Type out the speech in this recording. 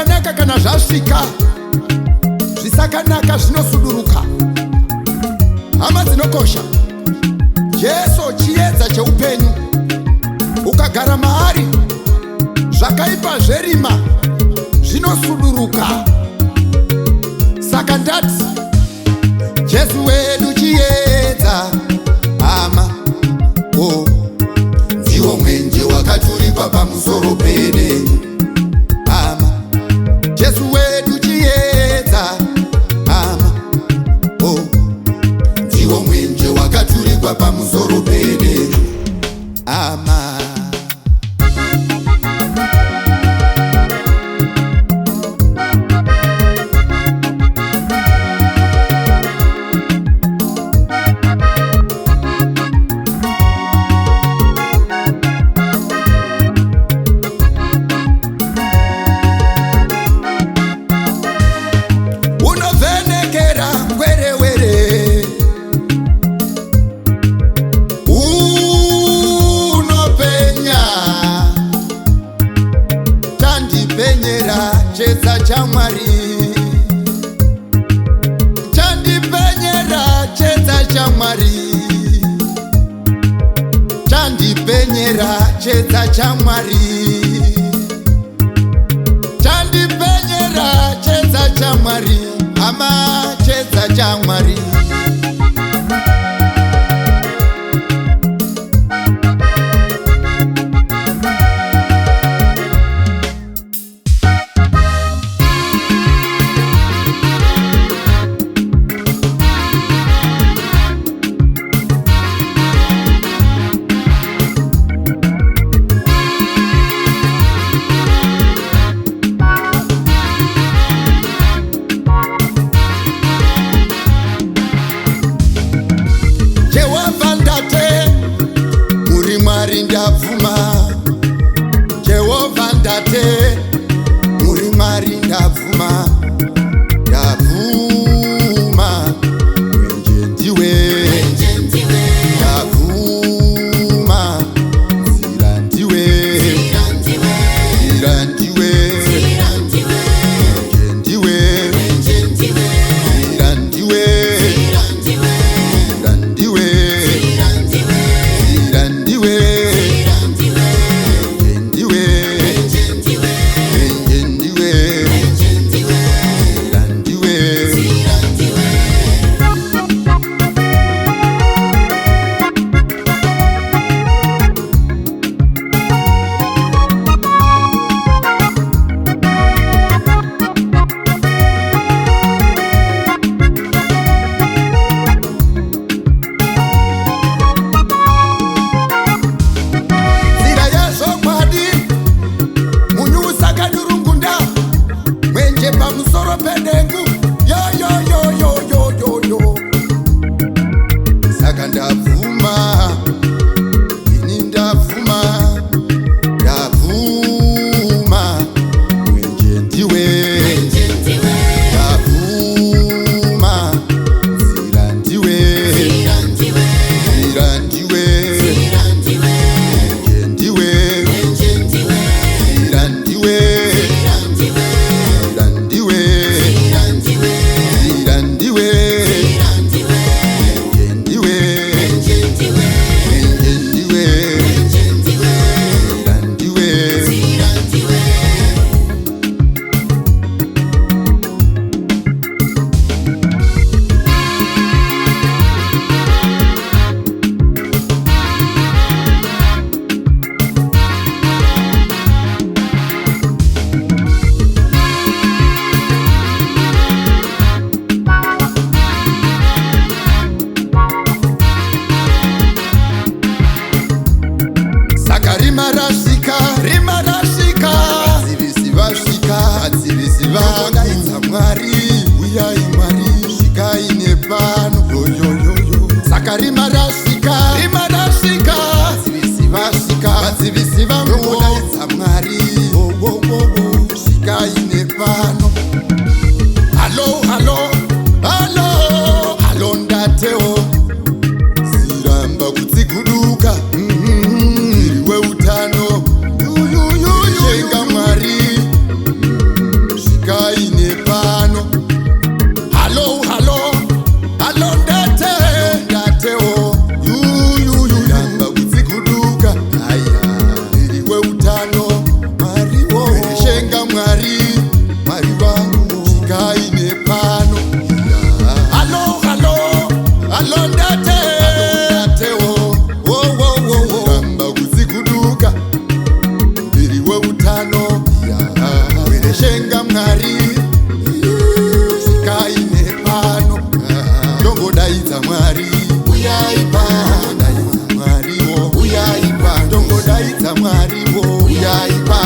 zvakanaka kana zvasvika, zvisakanaka zvinosuduruka. Hama dzinokosha, Jesu chiyedza cheupenyu. Ukagara maari, zvakaipa zverima zvinosuduruka. Saka ndati, Jesu wedu chiyedza, hama, ndiwo mwenje wakaturikwa pamusoro pedengu. Hama, Jesu wedu chiyedza, hama, ndiwo mwenje wakaturikwa pamusoro pedengu. Hama, Chiyedza ChaMwari, chandipenyera Chiyedza ChaMwari, chandipenyera Chiyedza ChaMwari, chandipenyera Chiyedza ChaMwari, hama Chiyedza ChaMwari. Jehovah ndate, muri Mwari ndavuma, ndavuma, mwenje ndiwe, ndavuma, zira ndiwe, zira ndiwe, mwenje ndiwe, zira ndiwe, zira ndiwe, zira ndiwe. Pamusoro pedengu, yo yo yo yo yo yo yo. Saka ndavuma, ini ndavuma, ndavuma, mwenje ndiwe, ndavuma, zira ndiwe, zira ndiwe, mwenje ndiwe, zira ndiwe. Rima rasvika, vadzivisi vangu, ChaMwari, uyai Mwari, svikai nepano, yoyoyoyo. Saka rima rasvika, vadzivisi vangu, ChaMwari, svikai nepano. Halo, halo, halo, halo ndateo, ziramba kutsiguduka, iriwe utano. Shenga Mwari, ChaMwari sikaine pano tongodaidza Mwari uyai pano Mwari wo uyai pano tongodaidza Mwari wo uyai pano